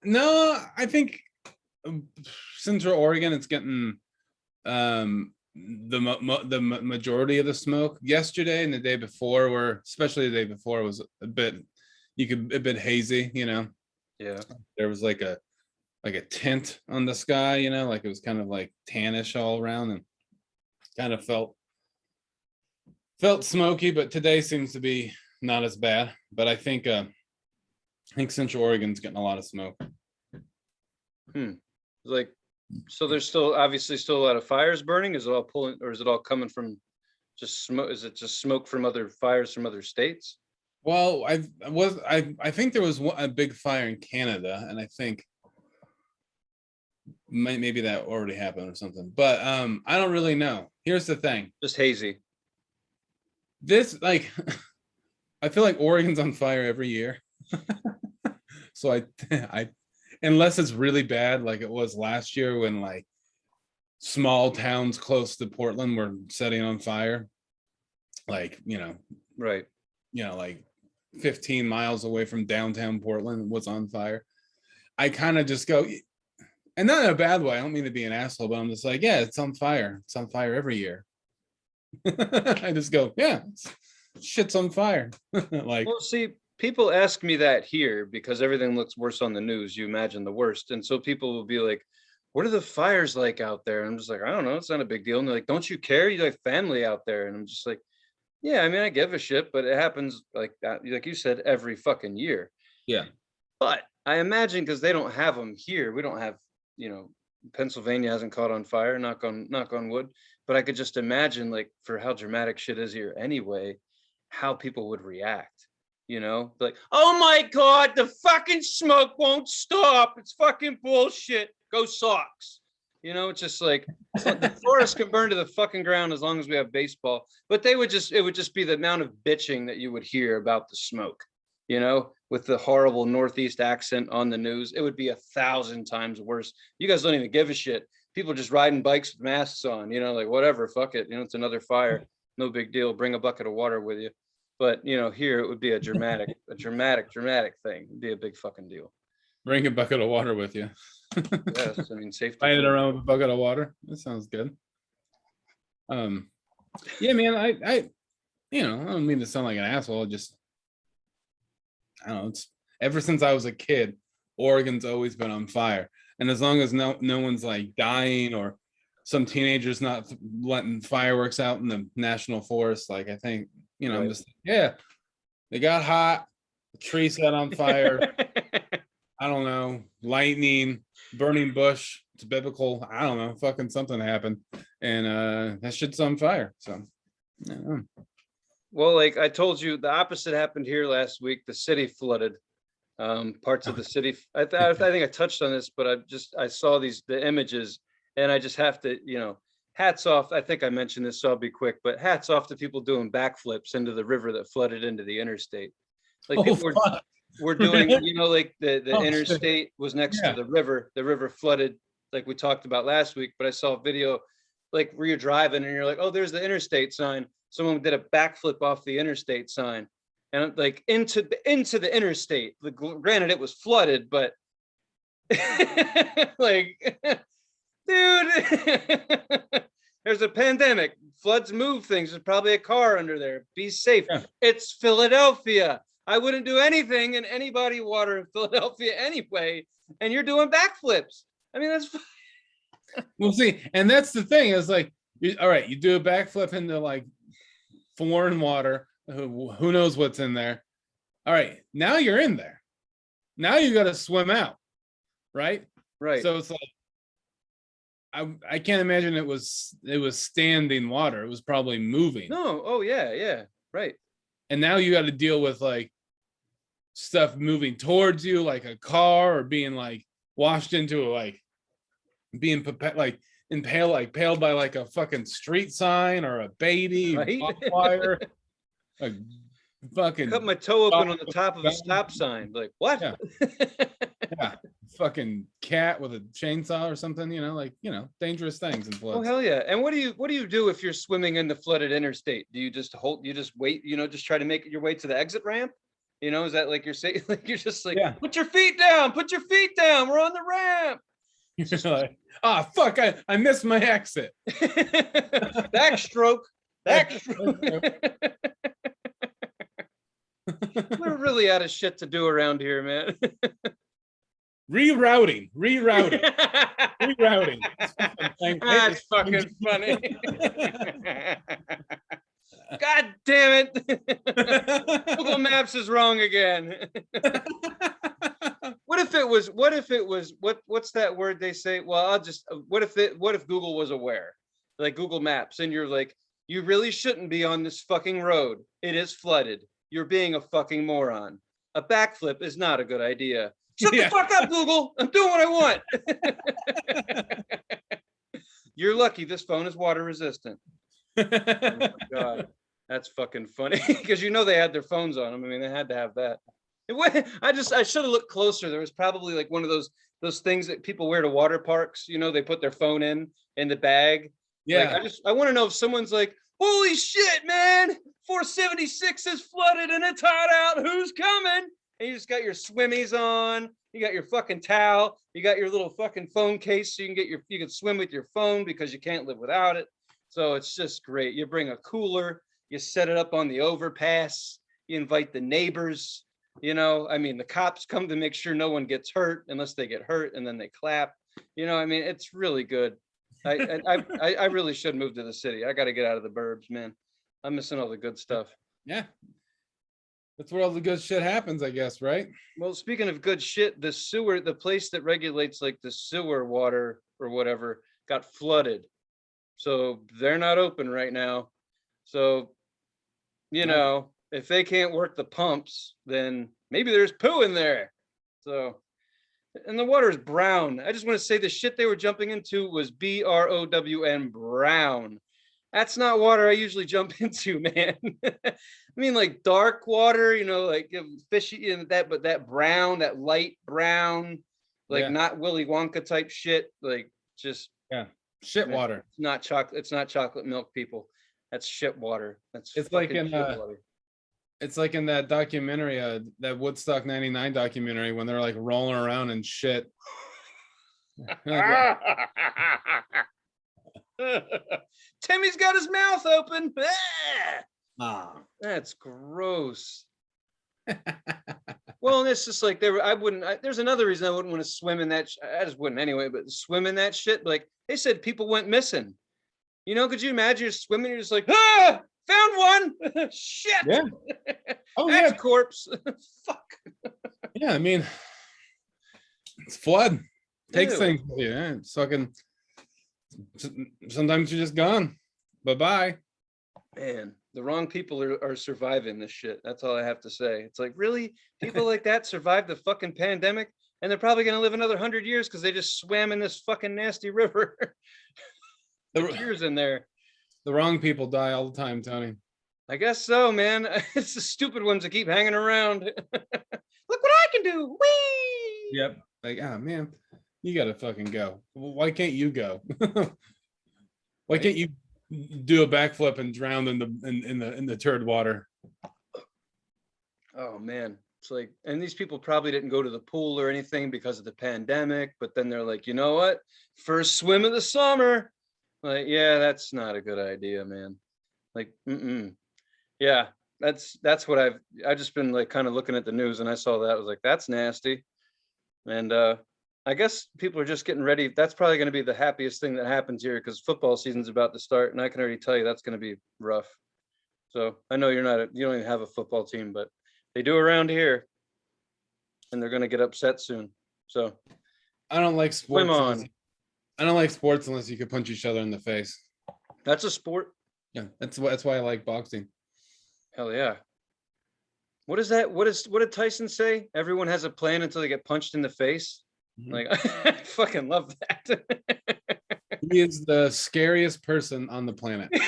No, I think Central Oregon, it's getting the majority of the smoke. Yesterday and the day before especially the day before, was a bit hazy, Yeah. There was like a tint on the sky, like it was kind of like tannish all around and kind of felt smoky, but today seems to be not as bad. But I think Central Oregon's getting a lot of smoke. Like, so there's still obviously still a lot of fires burning. Is it all pulling, or is it all coming from just smoke? Is it just smoke from other fires from other states? Well, I think there was a big fire in Canada, and I think maybe that already happened or something. But I don't really know. Here's the thing. Just hazy. This, like, I feel like Oregon's on fire every year. So I unless it's really bad, like it was last year when like small towns close to Portland were setting on fire, like, right, like 15 miles away from downtown Portland was on fire. I kind of just go, and not in a bad way, I don't mean to be an asshole, but I'm just like, yeah, it's on fire every year. I just go, yeah, shit's on fire. Like, Well, see, people ask me that here because everything looks worse on the news. You imagine the worst. And so people will be like, what are the fires like out there? And I'm just like, I don't know. It's not a big deal. And they're like, don't you care? You have family out there. And I'm just like, yeah, I mean, I give a shit, but it happens like that, like you said, every fucking year. yeah. But I imagine because they don't have them here, we don't have, you know, Pennsylvania hasn't caught on fire, knock on wood. But I could just imagine, like, for how dramatic shit is here anyway, how people would react. You know, like, oh my God, the fucking smoke won't stop. It's fucking bullshit. Go Sox. You know, it's just like the forest can burn to the fucking ground as long as we have baseball. But it would just be the amount of bitching that you would hear about the smoke, you know, with the horrible Northeast accent on the news. It would be 1,000 times worse. You guys don't even give a shit. People are just riding bikes with masks on, you know, like whatever, fuck it. You know, it's another fire. No big deal. Bring a bucket of water with you. But, you know, here it would be a dramatic thing. It'd be a big fucking deal. Bring a bucket of water with you. Yes, I mean, safety. Find it around with a bucket of water. That sounds good. Yeah, man, I you know, I don't mean to sound like an asshole. Just, I don't know. It's ever since I was a kid, Oregon's always been on fire, and as long as no one's like dying or some teenagers not letting fireworks out in the national forest, like, I think, you know, right. I'm just, yeah, they got hot, the tree set on fire. I don't know, lightning, burning bush. It's biblical. I don't know, fucking something happened, and that shit's on fire. So, yeah. Well, like I told you, the opposite happened here last week. The city flooded. Parts of the city. I think I touched on this, but I saw the images, and I just have to, you know, hats off. I think I mentioned this, so I'll be quick. But hats off to people doing backflips into the river that flooded into the interstate. Like people were doing, you know, like the interstate was next to the river. The river flooded, like we talked about last week. But I saw a video, like where you're driving and you're like, oh, there's the interstate sign. Someone did a backflip off the interstate sign, and like into the interstate. Granted, it was flooded, but like, dude, there's a pandemic. Floods move things. There's probably a car under there. Be safe. Yeah. It's Philadelphia. I wouldn't do anything in any body of water in Philadelphia anyway. And you're doing backflips. I mean, that's. Well, see, and that's the thing is like, all right, you do a backflip into like foreign water. Who knows what's in there? All right, now you're in there. Now you got to swim out, right? Right. So it's like, I can't imagine it was standing water. It was probably moving. No. Oh yeah, right. And now you got to deal with like stuff moving towards you, like a car, or being like washed into like being like impaled by like a fucking street sign or a baby, right? Fire. Like fucking cut my toe open on the top of a stop sign. Like what? Yeah. Yeah. Fucking cat with a chainsaw or something, you know, like, you know, dangerous things in floods. Oh hell yeah. And what do you do if you're swimming in the flooded interstate? Do you just wait, you know, just try to make your way to the exit ramp? You know, is that like you're saying, like you're just like, put your feet down, we're on the ramp. You're like, fuck, I missed my exit. Backstroke. We're really out of shit to do around here, man. Rerouting. That's fucking funny. God damn it. Google Maps is wrong again. What if it was what's that word they say? Well, what if Google was aware? Like Google Maps, and you're like, you really shouldn't be on this fucking road. It is flooded. You're being a fucking moron. A backflip is not a good idea. Shut the fuck up, Google. I'm doing what I want. You're lucky this phone is water resistant. Oh my God. That's fucking funny. Because you know they had their phones on them. I mean, they had to have that. I should have looked closer. There was probably like one of those things that people wear to water parks. You know, they put their phone in the bag. Yeah. Like, I want to know if someone's like, holy shit, man, 476 is flooded and it's hot out. Who's coming? And you just got your swimmies on. You got your fucking towel. You got your little fucking phone case so you can swim with your phone because you can't live without it. So it's just great. You bring a cooler, you set it up on the overpass, you invite the neighbors, I mean, the cops come to make sure no one gets hurt unless they get hurt, and then they clap. I mean, it's really good. I really should move to the city. I got to get out of the burbs, man. I'm missing all the good stuff. Yeah. That's where all the good shit happens, I guess, right? Well, speaking of good shit, the place that regulates like the sewer water or whatever got flooded. So they're not open right now. So, if they can't work the pumps, then maybe there's poo in there. So, and the water is brown. I just want to say the shit they were jumping into was BROWN, brown. That's not water I usually jump into, man. I mean, like dark water, like fishy in that, but that brown, that light brown, like not Willy Wonka type shit, like just shit water. It's not chocolate. It's not chocolate milk, people. That's shit water. It's like in it's like in that documentary, that Woodstock '99 documentary, when they're like rolling around and shit. Timmy's got his mouth open. That's gross. Well, and it's just like there's another reason I wouldn't want to swim in that. I just wouldn't anyway, but swim in that shit. Like they said, people went missing. Could you imagine you're swimming? You're just like, found one. Shit. Yeah. Oh, that's corpse. Fuck. Yeah, I mean, it's flood. Takes things. Yeah, it's fucking. Sometimes you're just gone. Bye-bye. Man, the wrong people are surviving this shit. That's all I have to say. It's like, really? People like that survived the fucking pandemic, and they're probably going to live another 100 years because they just swam in this fucking nasty river. The tears in there. The wrong people die all the time, Tony. I guess so, man. It's the stupid ones that keep hanging around. Look what I can do. Whee! Yep. Like, man, you gotta fucking go. Why can't you go? Why can't you do a backflip and drown in the turd water? Oh man, it's like, and these people probably didn't go to the pool or anything because of the pandemic, but then they're like, you know what? First swim of the summer. Like, yeah, that's not a good idea, man. Like, yeah, that's what I've just been like kind of looking at the news, and I saw that. I was like, that's nasty. And I guess people are just getting ready. That's probably going to be the happiest thing that happens here because football season's about to start, and I can already tell you that's going to be rough. So I know you don't even have a football team, but they do around here, and they're going to get upset soon. So I don't like sports. Swim on. I don't like sports unless you could punch each other in the face. That's a sport. Yeah, that's why I like boxing. Hell yeah. What is that? What did Tyson say? Everyone has a plan until they get punched in the face. Mm-hmm. Like, I fucking love that. He is the scariest person on the planet. What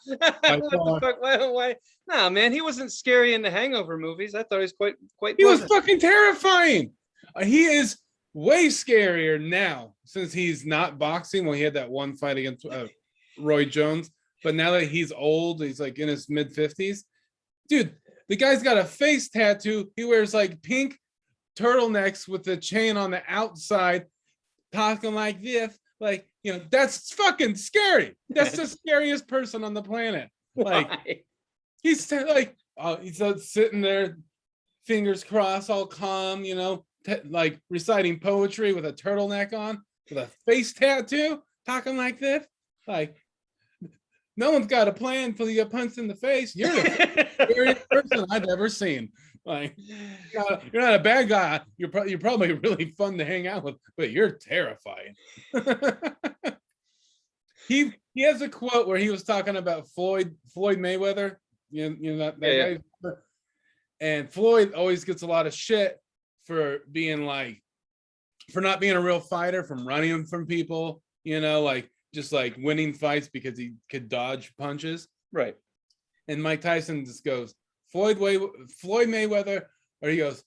the fuck? Why? Nah, man, he wasn't scary in the Hangover movies. I thought he was quite. He was fucking terrifying. He is way scarier now since he's not boxing. Well, he had that one fight against Roy Jones, but now that he's old, he's like in his mid-50s. Dude, the guy's got a face tattoo. He wears like pink turtlenecks with the chain on the outside, talking like this. Like, that's fucking scary. That's the scariest person on the planet. Like, why? He's like, he's sitting there, fingers crossed, all calm, like reciting poetry with a turtleneck on, with a face tattoo, talking like this. Like, no one's got a plan until you get punched in the face. You're the scariest person I've ever seen. Like, you're not a bad guy. You're probably really fun to hang out with, but you're terrifying. He has a quote where he was talking about Floyd Mayweather. That guy. And Floyd always gets a lot of shit for not being a real fighter, from running from people, like just like winning fights because he could dodge punches. Right. And Mike Tyson just goes, Floyd Mayweather, or he goes,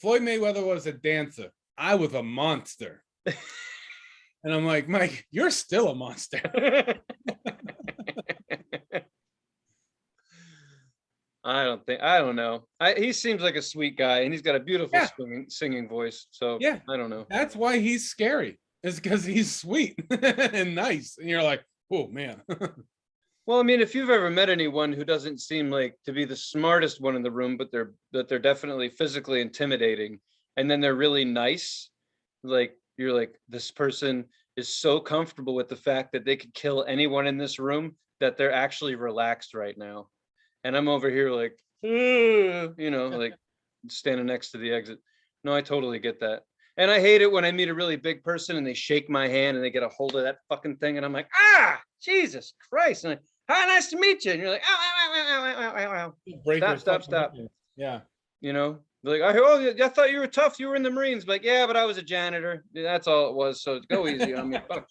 Floyd Mayweather was a dancer. I was a monster. And I'm like, Mike, you're still a monster. I don't know. He seems like a sweet guy, and he's got a beautiful singing voice. So yeah, I don't know. That's why he's scary. is because he's sweet and nice, and you're like, oh man. Well, I mean, if you've ever met anyone who doesn't seem like to be the smartest one in the room, but they're definitely physically intimidating, and then they're really nice, like you're like, this person is so comfortable with the fact that they could kill anyone in this room that they're actually relaxed right now. And I'm over here like, like standing next to the exit. No, I totally get that. And I hate it when I meet a really big person and they shake my hand and they get a hold of that fucking thing. And I'm like, Jesus Christ. And hi, nice to meet you. And you're like, Break your stop. Yeah. They're like, I thought you were tough. You were in the Marines. Like, yeah, but I was a janitor. That's all it was. So go easy on me. Fuck.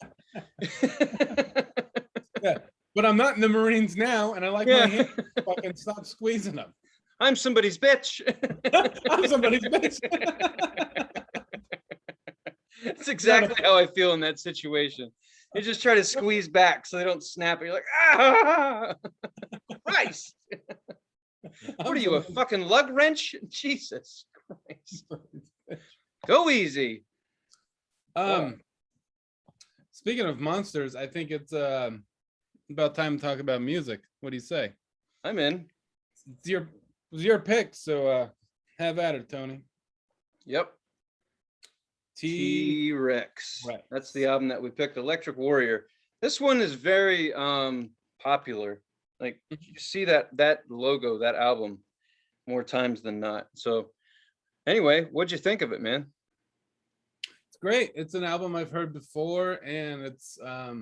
Yeah. But I'm not in the Marines now, and I like my hands. Fucking stop squeezing them. I'm somebody's bitch. I'm somebody's bitch. That's exactly how I feel in that situation. You just try to squeeze back so they don't snap. You're like, Christ. What are you, a fucking lug wrench? Jesus Christ. Go easy. Speaking of monsters, I think it's about time to talk about music. What do you say? I'm in. It's your pick, so have at it, Tony. Yep. T-Rex. That's the album that we picked, Electric Warrior. This one is very popular. Like, you see that logo, that album, more times than not. So anyway, what'd you think of it, man? It's great. It's an album I've heard before, and it's I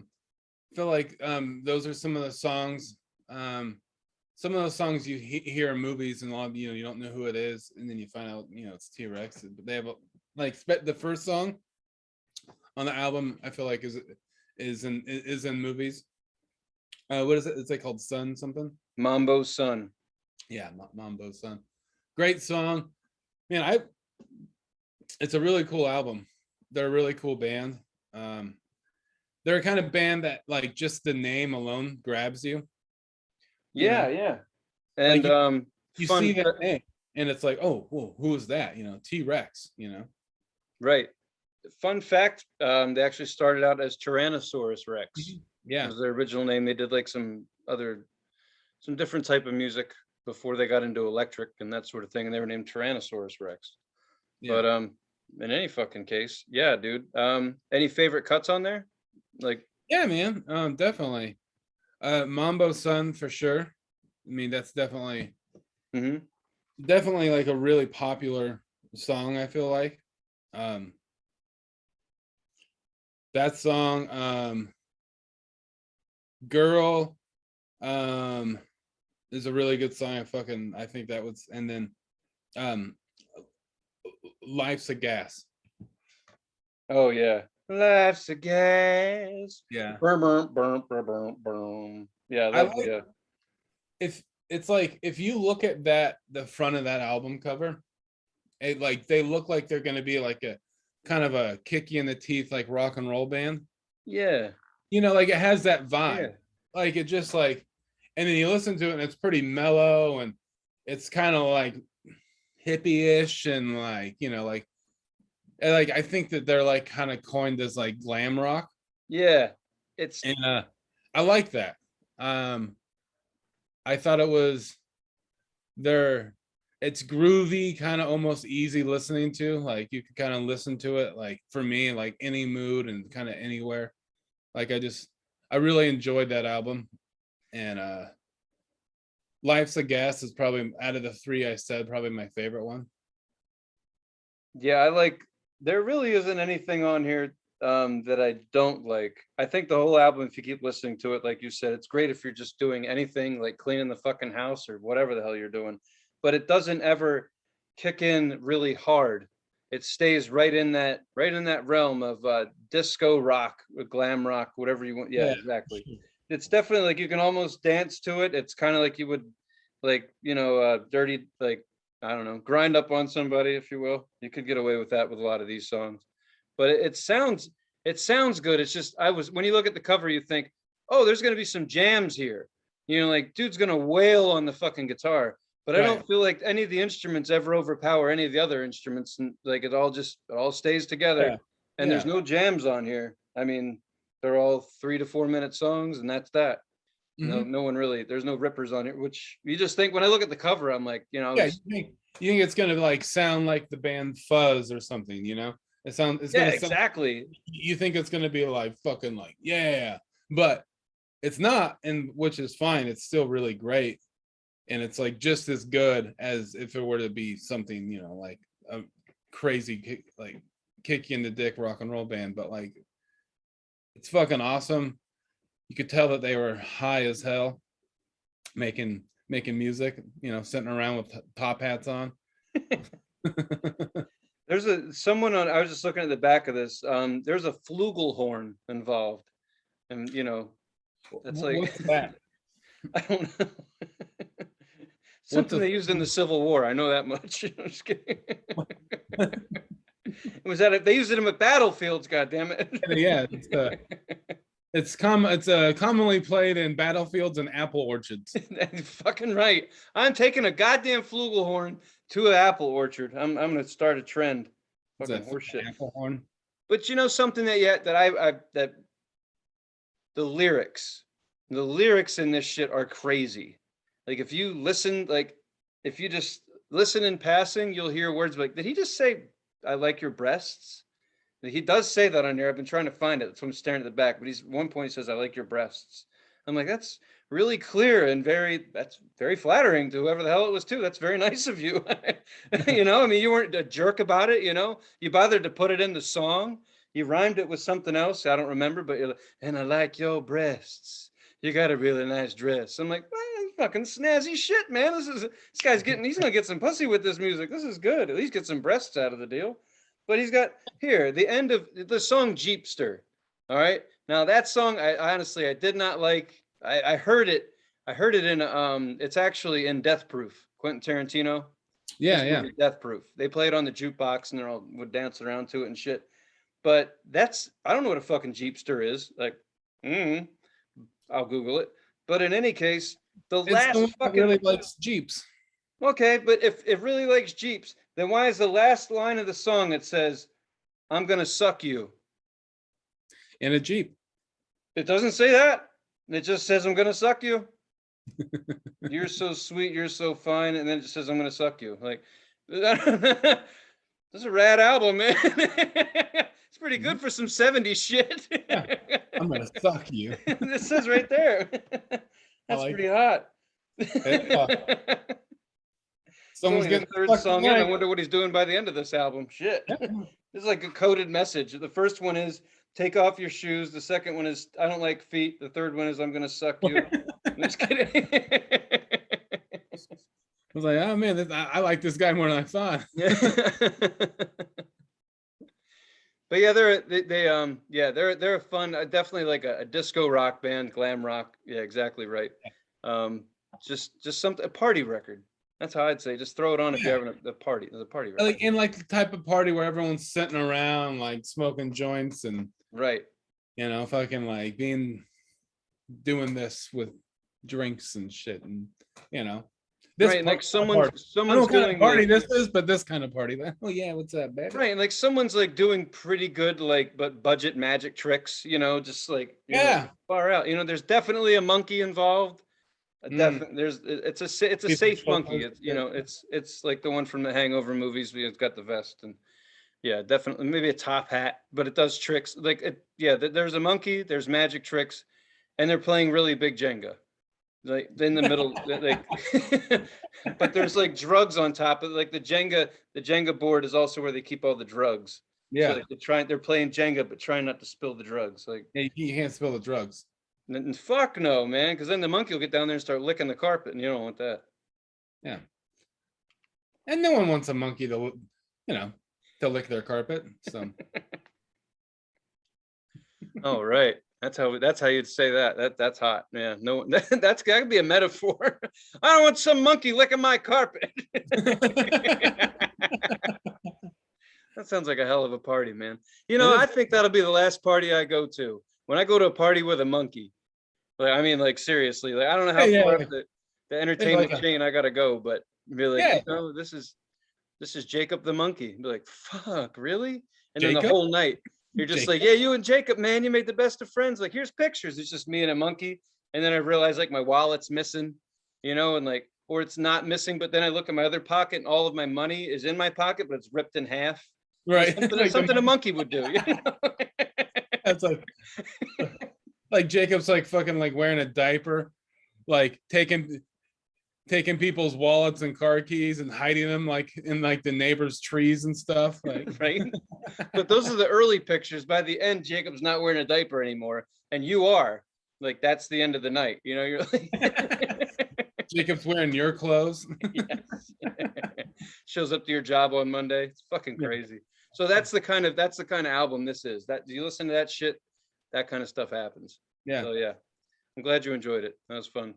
feel like those are some of the songs. Some of those songs you hear in movies, and a lot of, you don't know who it is, and then you find out it's T-Rex. But they have the first song on the album, I feel like is in movies. What is it? It's like called Sun something. Mambo Sun. Yeah, Mambo Sun. Great song, man. It's a really cool album. They're a really cool band. They're a kind of band that like just the name alone grabs you. Yeah. And like you see that name and it's like, oh, whoa, who is that? T-Rex, Right. Fun fact, they actually started out as Tyrannosaurus Rex. Yeah. Was their original name. They did like some different type of music before they got into electric and that sort of thing. And they were named Tyrannosaurus Rex. Yeah. But in any fucking case, yeah, dude. Any favorite cuts on there? Like, yeah, man. Definitely. Mambo Sun for sure. I mean, that's definitely like a really popular song, I feel like. That song, Girl, is a really good song. I think that was, and then Life's a Gas. Oh yeah. Life's a gas. Yeah. Yeah. If it's like, if you look at the front of that album cover, they look like they're going to be like a kind of a kick you in the teeth, like rock and roll band. Yeah. Like it has that vibe. Yeah. Like it just like, and then you listen to it and it's pretty mellow and it's kind of like hippie-ish and like, like I think that they're like kind of coined as like glam rock. Yeah. And I like that. I thought it was it's groovy, kind of almost easy listening to. Like you could kind of listen to it, like for me, like any mood and kind of anywhere. Like I really enjoyed that album. And Life's a Gas is probably, out of the three I said, probably my favorite one. Yeah, there really isn't anything on here that I don't like. I think the whole album, if you keep listening to it, like you said, it's great if you're just doing anything like cleaning the fucking house or whatever the hell you're doing, but it doesn't ever kick in really hard. It stays right in that realm of disco rock, glam rock, whatever you want. Yeah, exactly. It's definitely like you can almost dance to it. It's kind of like you would like, dirty, like, I don't know, grind up on somebody, if you will. You could get away with that with a lot of these songs. But it sounds good. It's just, when you look at the cover, you think, oh, there's going to be some jams here. Like dude's going to wail on the fucking guitar. But right. I don't feel like any of the instruments ever overpower any of the other instruments. And like it all stays together. And there's no jams on here. I mean, they're all 3 to 4 minute songs, and that's that. No one really. There's no rippers on it, which you just think when I look at the cover, I'm like, you know, Yeah, you think it's gonna like sound like the band Fuzz or something, you know? It's yeah, gonna exactly. sound, you think it's gonna be like fucking like yeah, but it's not, and which is fine. It's still really great, and it's like just as good as if it were to be something, you know, like a crazy like kick you in the dick rock and roll band, but like it's fucking awesome. You could tell that they were high as hell making music, you know, sitting around with top hats on. There's someone on. I was just looking at the back of this. There's a flugelhorn involved, and you know, that's like what's that? I don't know. Something they used in the Civil War. I know that much. I'm just kidding. Was that they used it in battlefields? God damn it! Yeah, it's commonly played in battlefields and apple orchards. Fucking right. I'm taking a goddamn flugelhorn to an apple orchard. I'm gonna start a trend. Fucking horseshit. Apple horn. But you know something that the lyrics in this shit are crazy. Like if you listen, like if you just listen in passing, you'll hear words like, did he just say, I like your breasts? He does say that on there. I've been trying to find it. So I'm staring at the back, but one point he says, I like your breasts. I'm like, that's really clear and that's very flattering to whoever the hell it was too. That's very nice of you. You know, I mean, you weren't a jerk about it, you know, you bothered to put it in the song. You rhymed it with something else. I don't remember, but you're like, and I like your breasts. You got a really nice dress. I'm like, fucking snazzy shit, man. This guy's he's gonna get some pussy with this music. This is good. At least get some breasts out of the deal. But he's got here the end of the song Jeepster. All right. Now that song, I honestly did not like. I heard it. I heard it in it's actually in Death Proof, Quentin Tarantino. Yeah. Death Proof. They play it on the jukebox and they all would dance around to it and shit. But I don't know what a fucking Jeepster is. Like, I'll Google it. But in any case, it's last fucking really likes Jeeps. Okay, but if it really likes Jeeps, then why is the last line of the song that says, I'm gonna suck you? In a Jeep. It doesn't say that. It just says, I'm gonna suck you. You're so sweet, you're so fine, and then it just says, I'm gonna suck you. Like, this is a rad album, man. It's pretty good for some 70s shit. Yeah. I'm gonna suck you. This says right there. That's pretty hot. Someone's getting the third song in. I wonder what he's doing by the end of this album. Shit. This is like a coded message. The first one is take off your shoes. The second one is I don't like feet. The third one is I'm gonna suck you. I'm just kidding. I was like, oh man, I like this guy more than I thought. But yeah, they're a fun, definitely like a disco rock band, glam rock. Yeah, exactly right. Just a party record. That's how I'd say. Just throw it on if you're having a party. There's a party record. Like in like the type of party where everyone's sitting around like smoking joints and right. You know, fucking like doing this with drinks and shit, and you know. This right, like someone's doing party like, this is, but this kind of party. Oh yeah, what's up, baby? Right, and like someone's like doing pretty good, like but budget magic tricks, you know, just like know, far out. You know, there's definitely a monkey involved. It's a safe monkey. It's, you know, it's like the one from the Hangover movies. It's got the vest and yeah, definitely maybe a top hat, but it does tricks. Like there's a monkey, there's magic tricks, and they're playing really big Jenga. Like in the middle, like, but there's like drugs on top of like the Jenga board is also where they keep all the drugs. Yeah, so like they're playing Jenga, but trying not to spill the drugs. Like you can't spill the drugs. And fuck no, man, because then the monkey will get down there and start licking the carpet, and you don't want that. Yeah, and no one wants a monkey to, you know, to lick their carpet. So, oh right. That's how you'd say that. That's hot. Yeah, no, that could be a metaphor. I don't want some monkey licking my carpet. That sounds like a hell of a party, man. You know, I think that'll be the last party I go to. When I go to a party with a monkey, like I mean, like seriously, like I don't know how far up the entertainment chain I gotta go, but be like, you know, this is Jacob the monkey. Be like, fuck, really? And Jacob? Then the whole night. You're just like, yeah, you and Jacob, man, you made the best of friends. Like, here's pictures. It's just me and a monkey. And then I realize like my wallet's missing, and like, or it's not missing. But then I look in my other pocket and all of my money is in my pocket, but it's ripped in half. Right. Something, Like something a monkey would do. That's like Jacob's like fucking like wearing a diaper, like taking people's wallets and car keys and hiding them like in like the neighbors' trees and stuff. Like Right. But those are the early pictures. By the end, Jacob's not wearing a diaper anymore, and you are. Like, that's the end of the night. You're like Jacob's wearing your clothes. Yes. Shows up to your job on Monday. It's fucking crazy. So that's the kind of album this is. That, do you listen to that shit? That kind of stuff happens. Yeah. So yeah, I'm glad you enjoyed it. That was fun.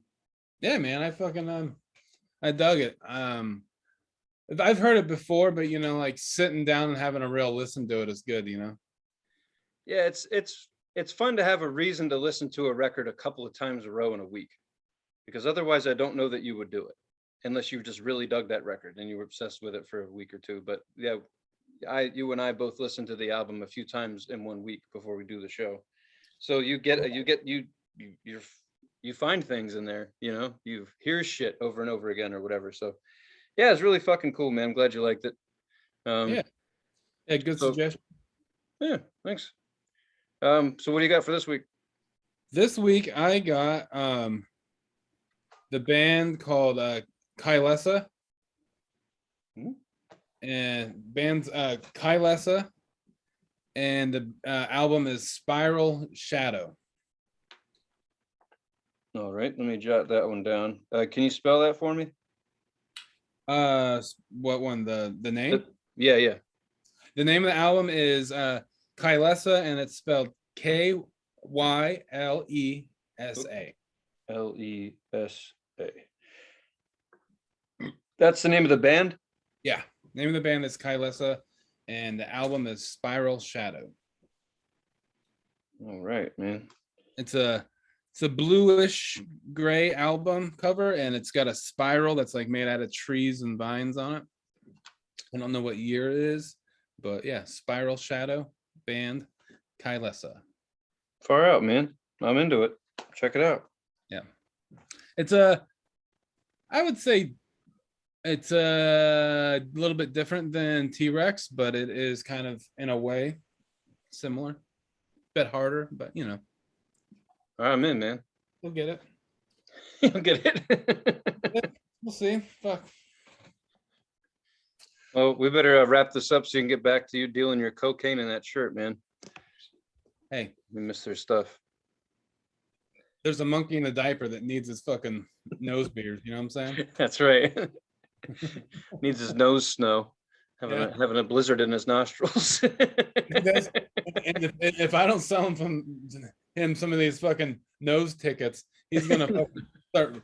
Yeah, man. I fucking I dug it. I've heard it before, but like sitting down and having a real listen to it is good. Yeah, it's fun to have a reason to listen to a record a couple of times a row in a week, because otherwise I don't know that you would do it unless you just really dug that record and you were obsessed with it for a week or two. But yeah, you and I both listened to the album a few times in 1 week before we do the show. So you find things in there, you hear shit over and over again or whatever. So yeah, it's really fucking cool, man. I'm glad you liked it. Yeah, good suggestion. Yeah, thanks. So what do you got for this week? This week I got the band called Kylesa. And band's Kylesa, and the album is Spiral Shadow. All right, let me jot that one down. Can you spell that for me? What one? The name? Yeah. The name of the album is Kylesa, and it's spelled Kylesa. Lesa. That's the name of the band? Yeah. Name of the band is Kylesa, and the album is Spiral Shadow. All right, man. It's a bluish gray album cover, and it's got a spiral that's like made out of trees and vines on it. I don't know what year it is, but yeah, Spiral Shadow, band Kylesa. Far out, man. I'm into it. Check it out. Yeah. I would say it's a little bit different than T-Rex, but it is kind of in a way similar. Bit harder, but I'm in, man. We'll get it. You'll get it. We'll see. Fuck. Well, we better wrap this up so you can get back to you dealing your cocaine in that shirt, man. Hey, we miss their stuff. There's a monkey in a diaper that needs his fucking nose beard. You know what I'm saying? That's right. Needs his nose snow. Having a blizzard in his nostrils. And if I don't sell him some of these fucking nose tickets, he's gonna start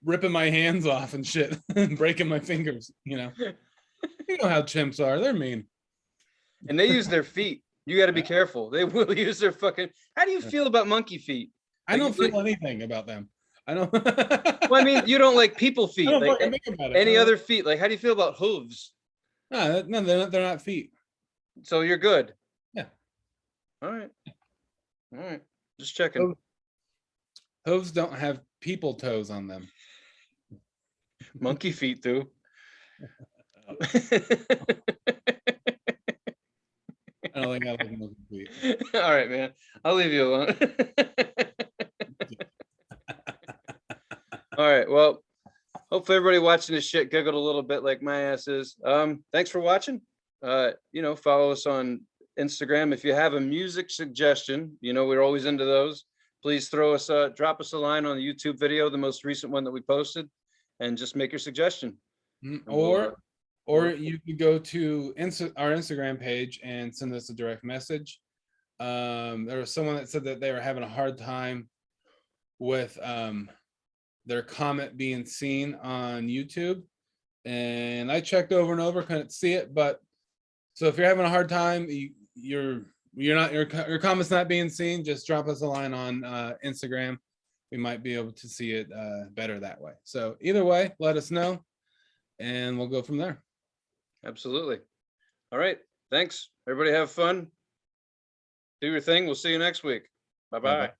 ripping my hands off and shit and breaking my fingers. You know how chimps are. They're mean. And they use their feet. You got to be careful. They will use their fucking. How do you feel about monkey feet? I don't feel anything about them. I don't. Well, I mean, you don't like people feet. I don't like think about it. Any other feet? Like, how do you feel about hooves? No, they're not feet. So you're good. Yeah. All right. Just checking. Hooves don't have people toes on them. Monkey feet do. I don't think I like monkey feet. All right, man. I'll leave you alone. All right. Well, hopefully everybody watching this shit giggled a little bit like my ass is. Thanks for watching. Follow us on Instagram. If you have a music suggestion, we're always into those. Please drop us a line on the YouTube video, the most recent one that we posted, and just make your suggestion. Or you could go to our Instagram page and send us a direct message. There was someone that said that they were having a hard time with their comment being seen on YouTube, and I checked over and over, couldn't see it. But so if you're having a hard time, your comment's not being seen, just drop us a line on Instagram. We might be able to see it better that way. So either way, let us know, and we'll go from there. Absolutely. All right. Thanks. Everybody have fun. Do your thing. We'll see you next week. Bye-bye. Bye-bye.